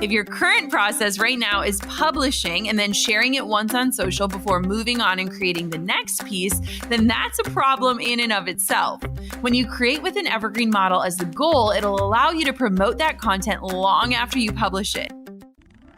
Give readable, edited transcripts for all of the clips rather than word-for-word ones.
If your current process right now is publishing and then sharing it once on social before moving on and creating the next piece, then that's a problem in and of itself. When you create with an evergreen model as the goal, it'll allow you to promote that content long after you publish it.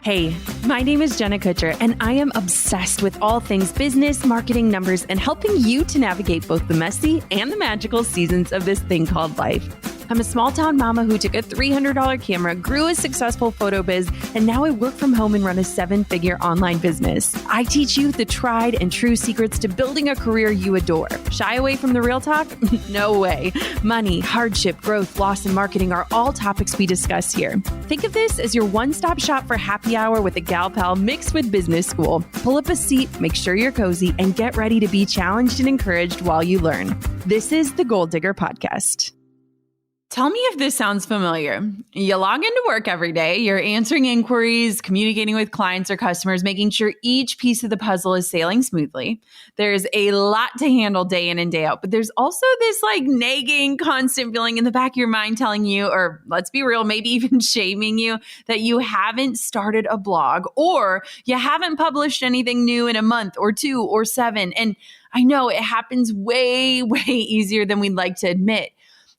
Hey, my name is Jenna Kutcher, and I am obsessed with all things business, marketing, numbers, and helping you to navigate both the messy and the magical seasons of this thing called life. I'm a small-town mama who took a $300 camera, grew a successful photo biz, and now I work from home and run a 7-figure online business. I teach you the tried and true secrets to building a career you adore. Shy away from the real talk? No way. Money, hardship, growth, loss, and marketing are all topics we discuss here. Think of this as your one-stop shop for happy hour with a gal pal mixed with business school. Pull up a seat, make sure you're cozy, and get ready to be challenged and encouraged while you learn. This is the Goal Digger Podcast. Tell me if this sounds familiar. You log into work every day, you're answering inquiries, communicating with clients or customers, making sure each piece of the puzzle is sailing smoothly. There's a lot to handle day in and day out, but there's also this nagging, constant feeling in the back of your mind telling you, or let's be real, maybe even shaming you that you haven't started a blog or you haven't published anything new in a month or 2 or 7. And I know it happens way, way easier than we'd like to admit.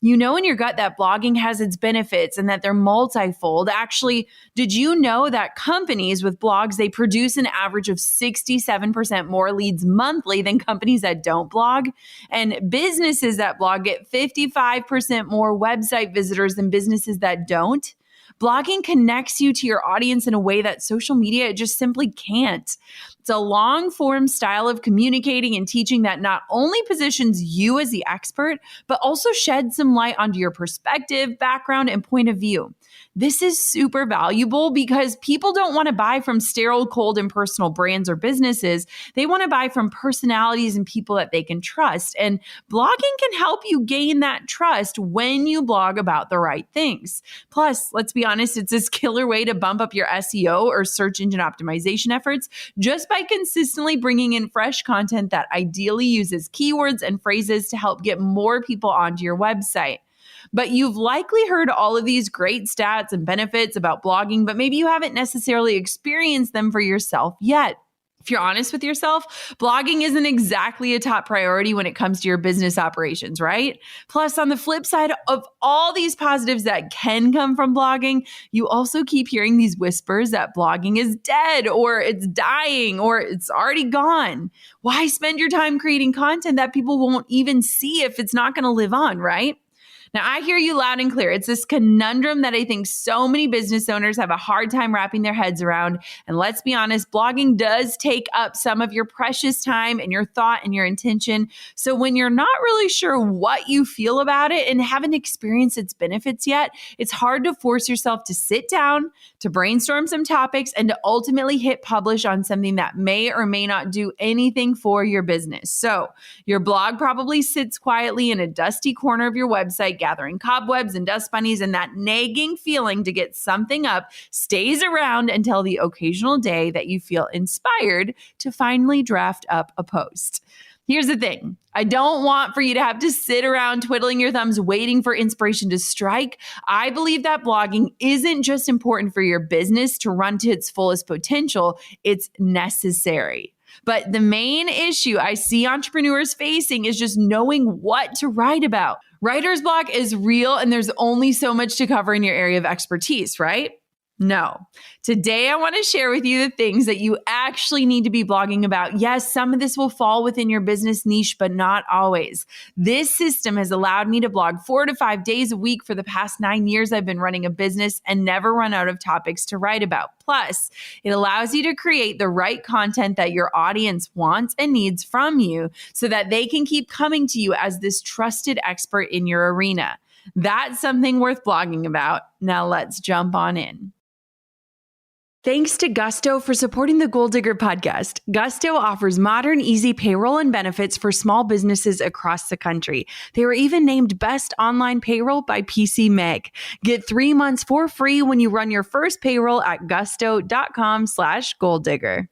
You know in your gut that blogging has its benefits and that they're multifold. Actually, did you know that companies with blogs, they produce an average of 67% more leads monthly than companies that don't blog? And businesses that blog get 55% more website visitors than businesses that don't? Blogging connects you to your audience in a way that social media just simply can't. It's a long-form style of communicating and teaching that not only positions you as the expert, but also sheds some light onto your perspective, background, and point of view. This is super valuable because people don't want to buy from sterile, cold, impersonal brands or businesses. They want to buy from personalities and people that they can trust. And blogging can help you gain that trust when you blog about the right things. Plus, let's be honest, it's this killer way to bump up your SEO or search engine optimization efforts just by consistently bringing in fresh content that ideally uses keywords and phrases to help get more people onto your website. But you've likely heard all of these great stats and benefits about blogging, but maybe you haven't necessarily experienced them for yourself yet. If you're honest with yourself, blogging isn't exactly a top priority when it comes to your business operations, right? Plus, on the flip side of all these positives that can come from blogging, you also keep hearing these whispers that blogging is dead or it's dying or it's already gone. Why spend your time creating content that people won't even see if it's not going to live on, right? Now, I hear you loud and clear. It's this conundrum that I think so many business owners have a hard time wrapping their heads around. And let's be honest, blogging does take up some of your precious time and your thought and your intention. So when you're not really sure what you feel about it and haven't experienced its benefits yet, it's hard to force yourself to sit down, to brainstorm some topics, and to ultimately hit publish on something that may or may not do anything for your business. So your blog probably sits quietly in a dusty corner of your website, gathering cobwebs and dust bunnies, and that nagging feeling to get something up stays around until the occasional day that you feel inspired to finally draft up a post. Here's the thing. I don't want for you to have to sit around twiddling your thumbs waiting for inspiration to strike. I believe that blogging isn't just important for your business to run to its fullest potential, it's necessary. But the main issue I see entrepreneurs facing is just knowing what to write about. Writer's block is real and there's only so much to cover in your area of expertise, right? No. Today, I want to share with you the things that you actually need to be blogging about. Yes, some of this will fall within your business niche, but not always. This system has allowed me to blog 4 to 5 days a week for the past 9 years I've been running a business and never run out of topics to write about. Plus, it allows you to create the right content that your audience wants and needs from you so that they can keep coming to you as this trusted expert in your arena. That's something worth blogging about. Now let's jump on in. Thanks to Gusto for supporting the Goal Digger podcast. Gusto offers modern, easy payroll and benefits for small businesses across the country. They were even named Best Online Payroll by PC Mag. Get 3 months for free when you run your first payroll at gusto.com/goaldigger.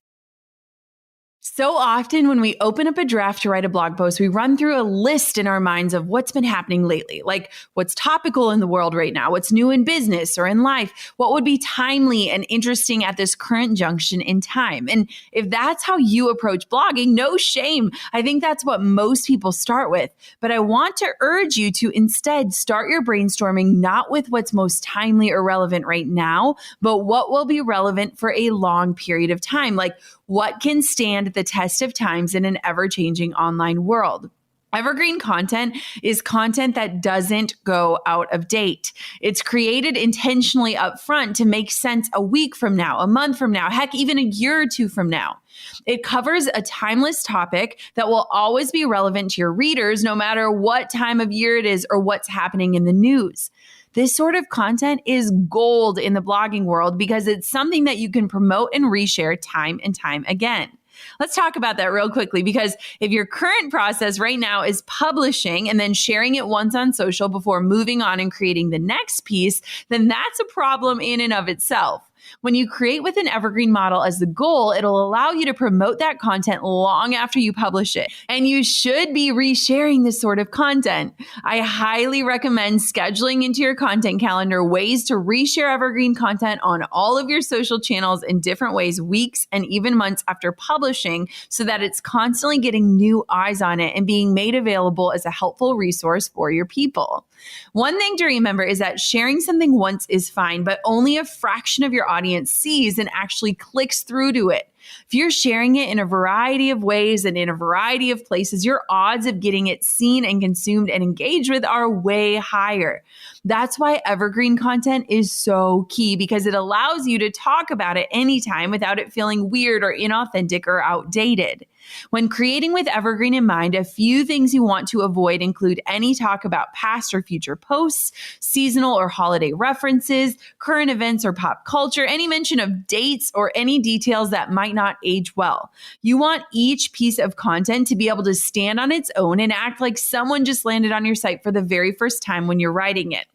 So often when we open up a draft to write a blog post, we run through a list in our minds of what's been happening lately, like what's topical in the world right now, what's new in business or in life, what would be timely and interesting at this current junction in time. And if that's how you approach blogging, no shame. I think that's what most people start with. But I want to urge you to instead start your brainstorming not with what's most timely or relevant right now, but what will be relevant for a long period of time, like what can stand the test of times in an ever-changing online world. Evergreen content is content that doesn't go out of date. It's created intentionally up front to make sense a week from now, a month from now, heck, even a year or two from now. It covers a timeless topic that will always be relevant to your readers, no matter what time of year it is or what's happening in the news. This sort of content is gold in the blogging world because it's something that you can promote and reshare time and time again. Let's talk about that real quickly, because if your current process right now is publishing and then sharing it once on social before moving on and creating the next piece, then that's a problem in and of itself. When you create with an evergreen model as the goal, it'll allow you to promote that content long after you publish it. And you should be resharing this sort of content. I highly recommend scheduling into your content calendar ways to reshare evergreen content on all of your social channels in different ways, weeks and even months after publishing, so that it's constantly getting new eyes on it and being made available as a helpful resource for your people. One thing to remember is that sharing something once is fine, but only a fraction of your audience sees and actually clicks through to it. If you're sharing it in a variety of ways and in a variety of places, your odds of getting it seen and consumed and engaged with are way higher. That's why evergreen content is so key, because it allows you to talk about it anytime without it feeling weird or inauthentic or outdated. When creating with evergreen in mind, a few things you want to avoid include any talk about past or future posts, seasonal or holiday references, current events or pop culture, any mention of dates, or any details that might not age well. You want each piece of content to be able to stand on its own and act like someone just landed on your site for the very first time when you're writing it.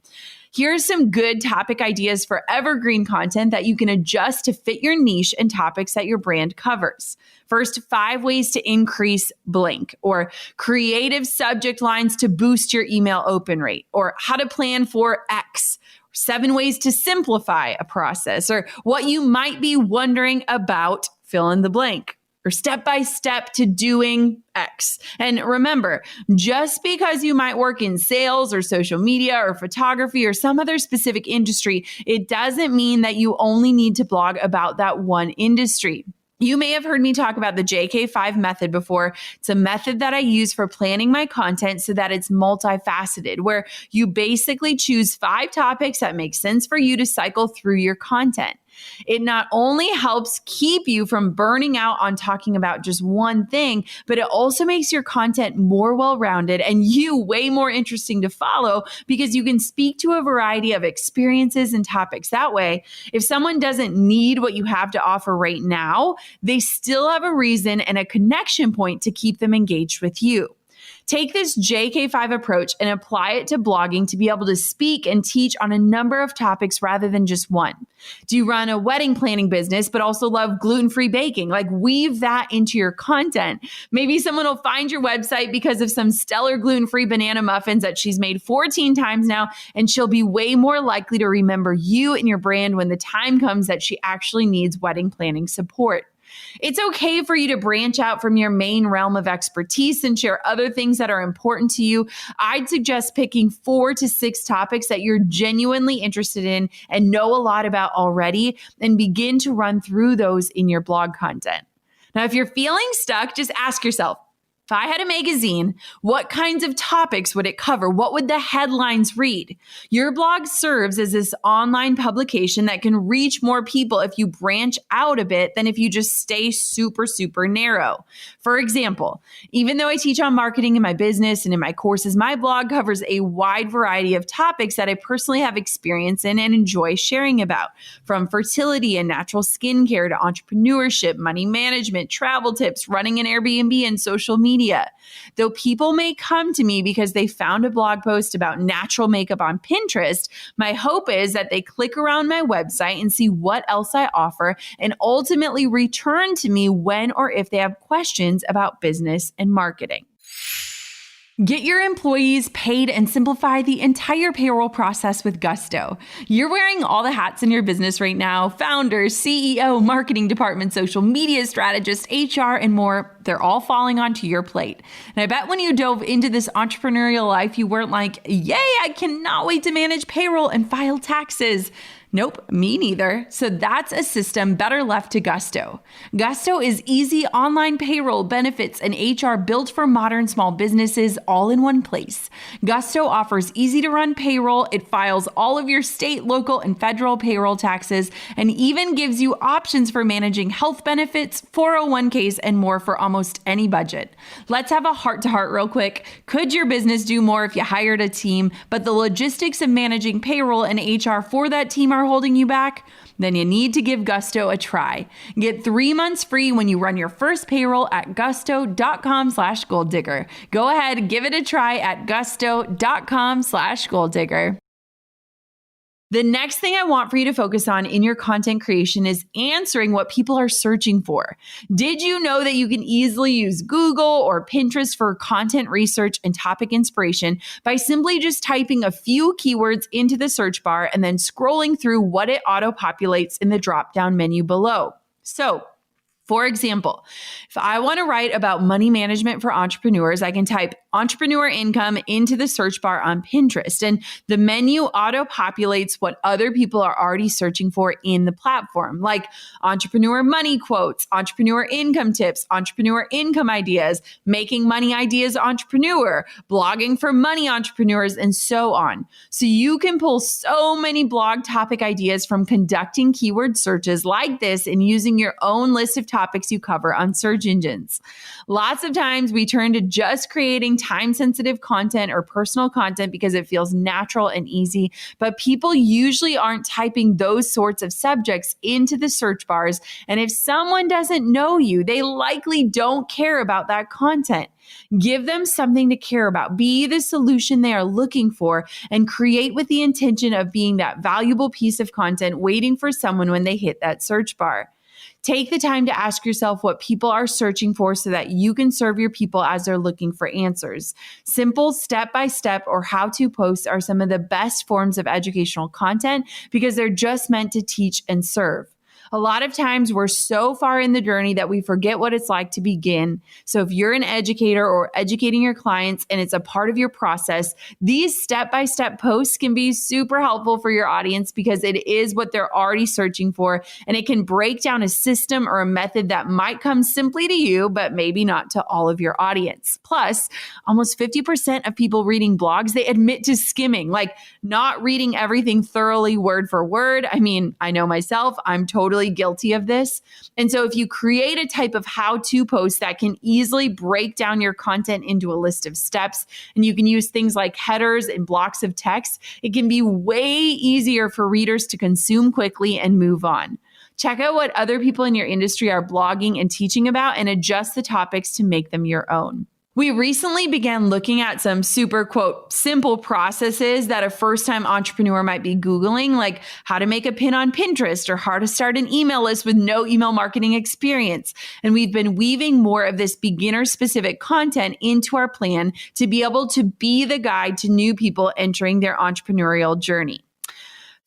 Here are some good topic ideas for evergreen content that you can adjust to fit your niche and topics that your brand covers. First, 5 ways to increase blank, or creative subject lines to boost your email open rate, or how to plan for X, 7 ways to simplify a process, or what you might be wondering about, fill in the blank, or step-by-step to doing X. And remember, just because you might work in sales or social media or photography or some other specific industry, it doesn't mean that you only need to blog about that one industry. You may have heard me talk about the JK5 method before. It's a method that I use for planning my content so that it's multifaceted, where you basically choose 5 topics that make sense for you to cycle through your content. It not only helps keep you from burning out on talking about just one thing, but it also makes your content more well-rounded and you way more interesting to follow, because you can speak to a variety of experiences and topics. That way, if someone doesn't need what you have to offer right now, they still have a reason and a connection point to keep them engaged with you. Take this JK5 approach and apply it to blogging to be able to speak and teach on a number of topics rather than just one. Do you run a wedding planning business but also love gluten-free baking? Like, weave that into your content. Maybe someone will find your website because of some stellar gluten-free banana muffins that she's made 14 times now, and she'll be way more likely to remember you and your brand when the time comes that she actually needs wedding planning support. It's okay for you to branch out from your main realm of expertise and share other things that are important to you. I'd suggest picking 4 to 6 topics that you're genuinely interested in and know a lot about already, and begin to run through those in your blog content. Now, if you're feeling stuck, just ask yourself, if I had a magazine, what kinds of topics would it cover? What would the headlines read? Your blog serves as this online publication that can reach more people if you branch out a bit than if you just stay super, super narrow. For example, even though I teach on marketing in my business and in my courses, my blog covers a wide variety of topics that I personally have experience in and enjoy sharing about, from fertility and natural skincare to entrepreneurship, money management, travel tips, running an Airbnb, and social media. media. Though people may come to me because they found a blog post about natural makeup on Pinterest, my hope is that they click around my website and see what else I offer and ultimately return to me when or if they have questions about business and marketing. Get your employees paid and simplify the entire payroll process with Gusto. You're wearing all the hats in your business right now: founder, CEO, marketing department, social media strategist, HR, and more. They're all falling onto your plate. And I bet when you dove into this entrepreneurial life, you weren't like, yay, I cannot wait to manage payroll and file taxes. Nope, me neither. So that's a system better left to Gusto. Gusto is easy online payroll, benefits, and HR built for modern small businesses all in one place. Gusto offers easy to run payroll. It files all of your state, local, and federal payroll taxes, and even gives you options for managing health benefits, 401ks, and more for almost any budget. Let's have a heart-to-heart real quick. Could your business do more if you hired a team, but the logistics of managing payroll and HR for that team are holding you back? Then you need to give Gusto a try. Get 3 months free when you run your first payroll at gusto.com/goaldigger. Go ahead, give it a try at gusto.com/goaldigger. The next thing I want for you to focus on in your content creation is answering what people are searching for. Did you know that you can easily use Google or Pinterest for content research and topic inspiration by simply just typing a few keywords into the search bar and then scrolling through what it auto-populates in the drop-down menu below? So, for example, if I want to write about money management for entrepreneurs, I can type entrepreneur income into the search bar on Pinterest, and the menu auto-populates what other people are already searching for in the platform, like entrepreneur money quotes, entrepreneur income tips, entrepreneur income ideas, making money ideas entrepreneur, blogging for money entrepreneurs, and so on. So you can pull so many blog topic ideas from conducting keyword searches like this and using your own list of topics you cover on search engines. Lots of times we turn to just creating time-sensitive content or personal content because it feels natural and easy, but people usually aren't typing those sorts of subjects into the search bars. And if someone doesn't know you, they likely don't care about that content. Give them something to care about. Be the solution they are looking for and create with the intention of being that valuable piece of content waiting for someone when they hit that search bar. Take the time to ask yourself what people are searching for so that you can serve your people as they're looking for answers. Simple step-by-step or how-to posts are some of the best forms of educational content because they're just meant to teach and serve. A lot of times we're so far in the journey that we forget what it's like to begin. So if you're an educator or educating your clients and it's a part of your process, these step-by-step posts can be super helpful for your audience because it is what they're already searching for, and it can break down a system or a method that might come simply to you, but maybe not to all of your audience. Plus, almost 50% of people reading blogs, they admit to skimming, like not reading everything thoroughly word for word. I mean, I know myself, I'm totally guilty of this. And so if you create a type of how-to post that can easily break down your content into a list of steps, and you can use things like headers and blocks of text, it can be way easier for readers to consume quickly and move on. Check out what other people in your industry are blogging and teaching about and adjust the topics to make them your own. We recently began looking at some super, quote, simple processes that a first-time entrepreneur might be Googling, like how to make a pin on Pinterest or how to start an email list with no email marketing experience. And we've been weaving more of this beginner-specific content into our plan to be able to be the guide to new people entering their entrepreneurial journey.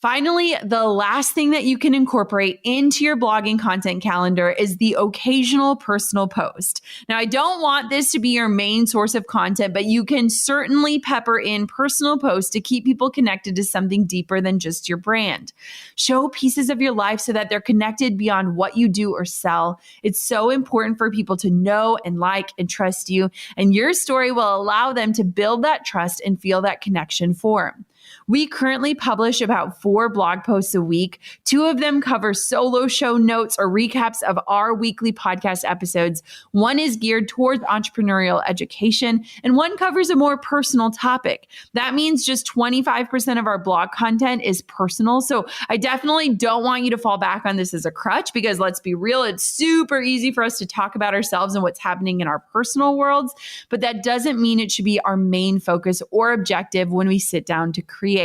Finally, the last thing that you can incorporate into your blogging content calendar is the occasional personal post. Now, I don't want this to be your main source of content, but you can certainly pepper in personal posts to keep people connected to something deeper than just your brand. Show pieces of your life so that they're connected beyond what you do or sell. It's so important for people to know and like and trust you, and your story will allow them to build that trust and feel that connection form. We currently publish about 4 blog posts a week. 2 of them cover solo show notes or recaps of our weekly podcast episodes. 1 is geared towards entrepreneurial education, and 1 covers a more personal topic. That means just 25% of our blog content is personal. So I definitely don't want you to fall back on this as a crutch, because let's be real, it's super easy for us to talk about ourselves and what's happening in our personal worlds, but that doesn't mean it should be our main focus or objective when we sit down to create.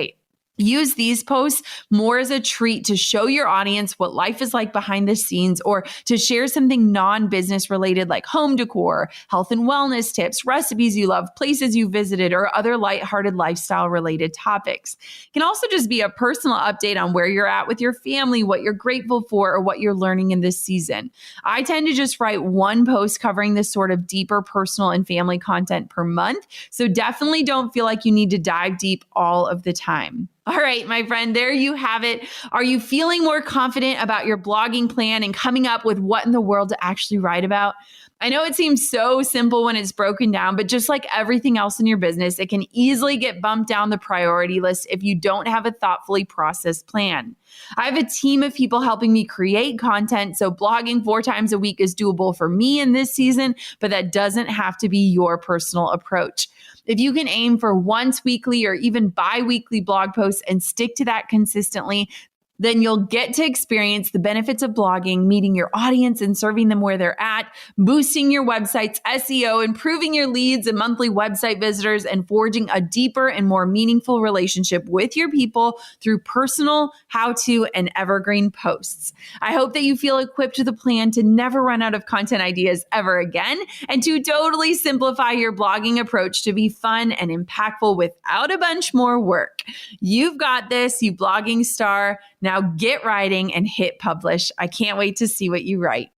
Use these posts more as a treat to show your audience what life is like behind the scenes, or to share something non-business related like home decor, health and wellness tips, recipes you love, places you visited, or other lighthearted lifestyle related topics. It can also just be a personal update on where you're at with your family, what you're grateful for, or what you're learning in this season. I tend to just write 1 post covering this sort of deeper personal and family content per month. So definitely don't feel like you need to dive deep all of the time. All right, my friend, there you have it. Are you feeling more confident about your blogging plan and coming up with what in the world to actually write about? I know it seems so simple when it's broken down, but just like everything else in your business, it can easily get bumped down the priority list if you don't have a thoughtfully processed plan. I have a team of people helping me create content, so blogging 4 times a week is doable for me in this season, but that doesn't have to be your personal approach. If you can aim for once weekly or even bi-weekly blog posts and stick to that consistently, then you'll get to experience the benefits of blogging, meeting your audience and serving them where they're at, boosting your website's SEO, improving your leads and monthly website visitors, and forging a deeper and more meaningful relationship with your people through personal, how-to, and evergreen posts. I hope that you feel equipped with a plan to never run out of content ideas ever again, and to totally simplify your blogging approach to be fun and impactful without a bunch more work. You've got this, you blogging star. Now get writing and hit publish. I can't wait to see what you write.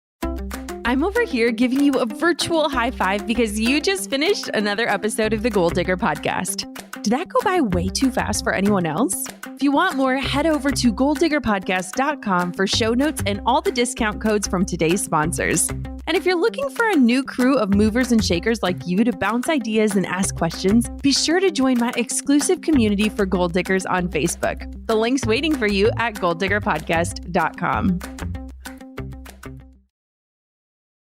I'm over here giving you a virtual high five because you just finished another episode of the Goal Digger podcast. Did that go by way too fast for anyone else? If you want more, head over to goaldiggerpodcast.com for show notes and all the discount codes from today's sponsors. And if you're looking for a new crew of movers and shakers like you to bounce ideas and ask questions, be sure to join my exclusive community for Goal Diggers on Facebook. The link's waiting for you at goaldiggerpodcast.com.